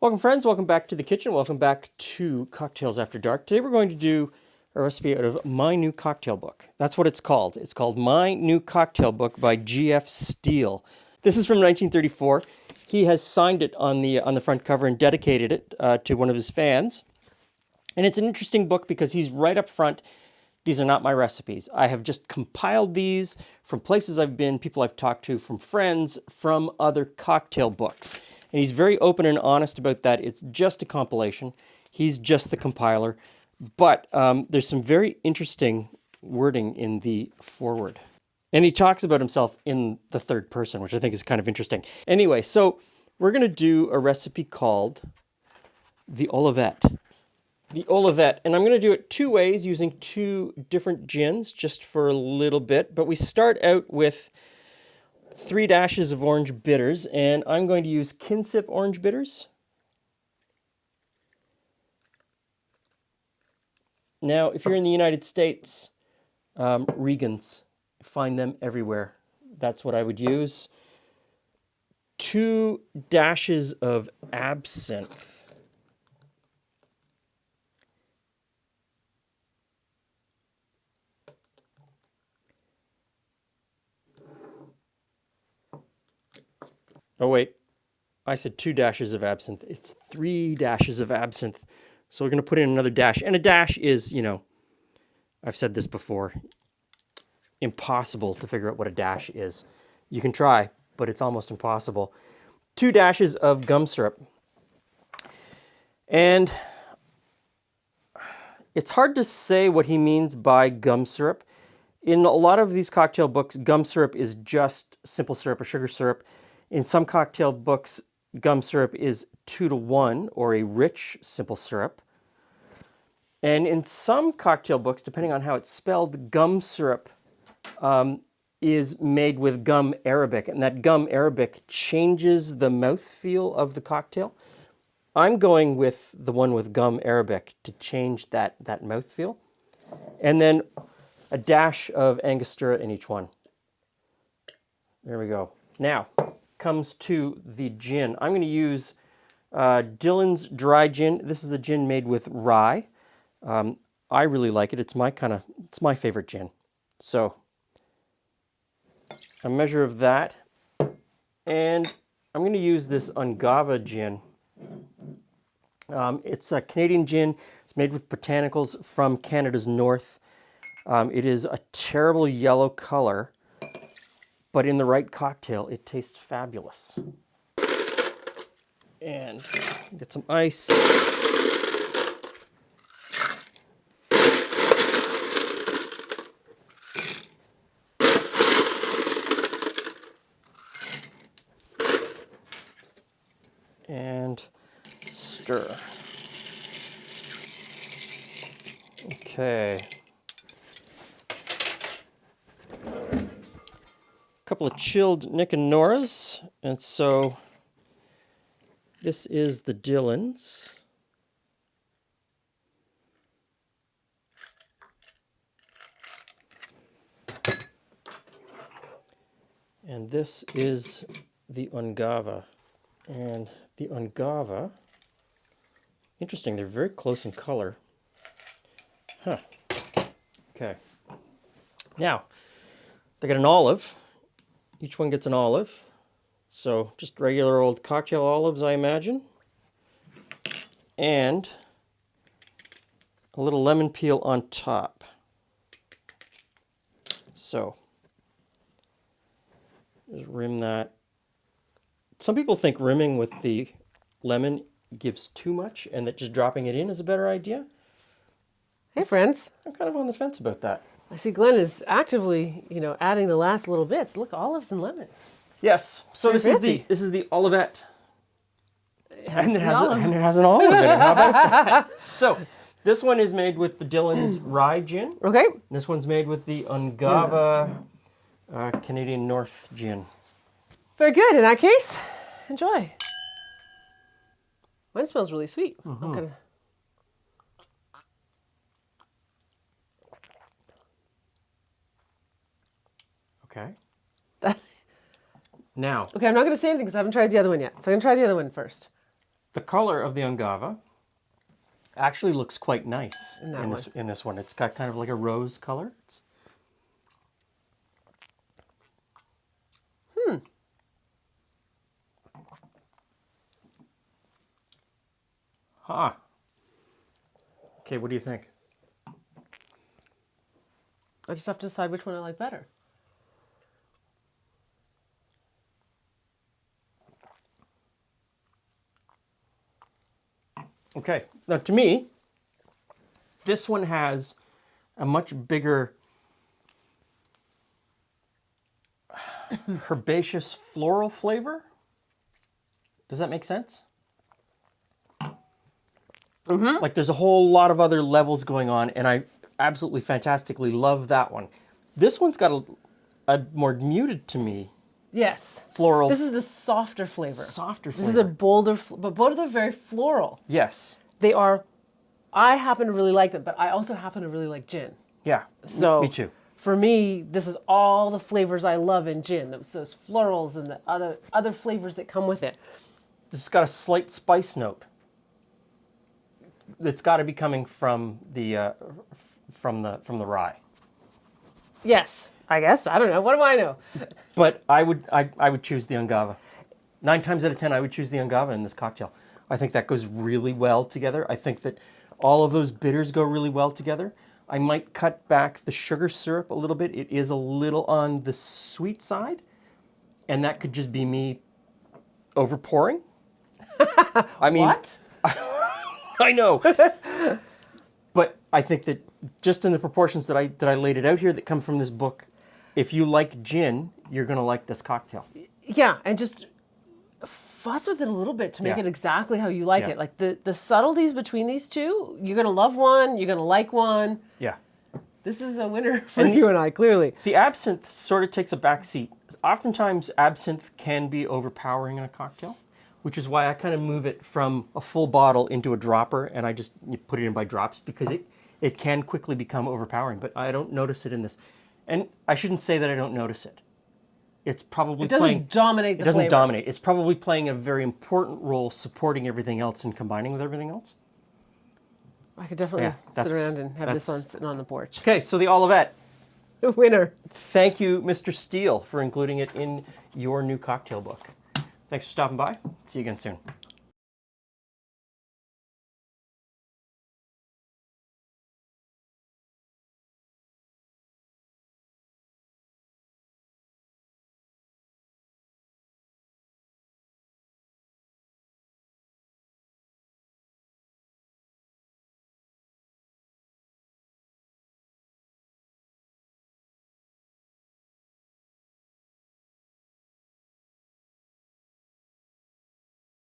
Welcome friends, welcome back to the kitchen, welcome back to Cocktails After Dark. Today we're going to do a recipe out of My New Cocktail Book. That's what it's called. It's called My New Cocktail Book by G.F. Steele. This is from 1934. He has signed it on the front cover and dedicated it to one of his fans. And it's an interesting book because he's right up front. These are not my recipes. I have just compiled these from places I've been, people I've talked to, from friends, from other cocktail books. And he's very open and honest about that. It's just a compilation. He's just the compiler. But there's some very interesting wording in the foreword. And he talks about himself in the third person, which I think is kind of interesting. Anyway, so we're going to do a recipe called the Olivette. The Olivette. And I'm going to do it two ways using two different gins just for a little bit. But we start out with 3 dashes of orange bitters, and I'm going to use Kinsip orange bitters. Now, if you're in the United States, Regans, find them everywhere. That's what I would use. 2 dashes of absinthe. Oh wait, I said 2 dashes of absinthe. It's 3 dashes of absinthe. So we're going to put in another dash. And a dash is, you know, I've said this before, impossible to figure out what a dash is. You can try, but it's almost impossible. 2 dashes of gum syrup. And it's hard to say what he means by gum syrup. In a lot of these cocktail books, gum syrup is just simple syrup or sugar syrup. In some cocktail books, gum syrup is 2-to-1 or a rich simple syrup. And in some cocktail books, depending on how it's spelled, gum syrup is made with gum arabic. And that gum arabic changes the mouthfeel of the cocktail. I'm going with the one with gum arabic to change that mouthfeel. And then a dash of Angostura in each one. There we go. Now comes to the gin. I'm going to use Dillon's dry gin. This is a gin made with rye. I really like it. It's my favorite gin. So a measure of that, and I'm going to use this Angostura gin. It's a Canadian gin. It's made with botanicals from Canada's north. It is a terrible yellow color, but in the right cocktail, it tastes fabulous. And get some ice. And stir. Okay. Couple of chilled Nick and Nora's, and so this is the Dillon's. And this is the Angostura. And the Angostura, interesting, they're very close in color. Huh. Okay. Now, they got an olive. Each one gets an olive. So just regular old cocktail olives, I imagine. And a little lemon peel on top. So just rim that. Some people think rimming with the lemon gives too much and that just dropping it in is a better idea. Hey friends. I'm kind of on the fence about that. I see Glenn is actively, adding the last little bits. Look, olives and lemon. Yes. So Very this is the Olivette. And it olive. has an olive in it. How about that? So this one is made with the Dillon's rye gin. Okay. This one's made with the Angostura Canadian North gin. Very good. In that case, enjoy. Mine smells really sweet. Mm-hmm. I'm gonna... Okay. Now. Okay, I'm not going to say anything because I haven't tried the other one yet. So I'm going to try the other one first. The color of the Angava actually looks quite nice In that in this one. It's got kind of like a rose color. Huh. Okay, what do you think? I just have to decide which one I like better. Okay, now to me, this one has a much bigger herbaceous floral flavor. Does that make sense? Mm-hmm. Like there's a whole lot of other levels going on, and I absolutely fantastically love that one. This one's got a more muted to me Yes. floral. This is the softer flavor. Softer This is a flavor. bolder, but both of them are very floral. Yes. They are, I happen to really like them, but I also happen to really like gin. Yeah. So me too. For me, this is all the flavors I love in gin. Those florals and the other flavors that come with it. This has got a slight spice note. That's got to be coming from the rye. Yes, I guess. I don't know. What do I know? But I would choose the Angava. 9 times out of 10, I would choose the Angava in this cocktail. I think that goes really well together. I think that all of those bitters go really well together. I might cut back the sugar syrup a little bit. It is a little on the sweet side, and that could just be me overpouring. I mean, What? I know. But I think that just in the proportions that I laid it out here that come from this book, if you like gin, you're going to like this cocktail. Yeah, and just fuss with it a little bit to make Yeah. it exactly how you like Yeah. it. Like the subtleties between these two, you're going to love one, you're going to like one. Yeah. This is a winner for you and I, clearly. The absinthe sort of takes a back seat. Oftentimes, absinthe can be overpowering in a cocktail, which is why I kind of move it from a full bottle into a dropper, and I just put it in by drops because it can quickly become overpowering, but I don't notice it in this. And I shouldn't say that I don't notice it. It's probably It doesn't dominate the It doesn't flavor. dominate. It's probably playing a very important role supporting everything else and combining with everything else. I could definitely Yeah, sit that's- around and have this that's- one sitting on the porch. Okay, so the Olivette. The winner. Thank you, Mr. Steele, for including it in your new cocktail book. Thanks for stopping by. See you again soon.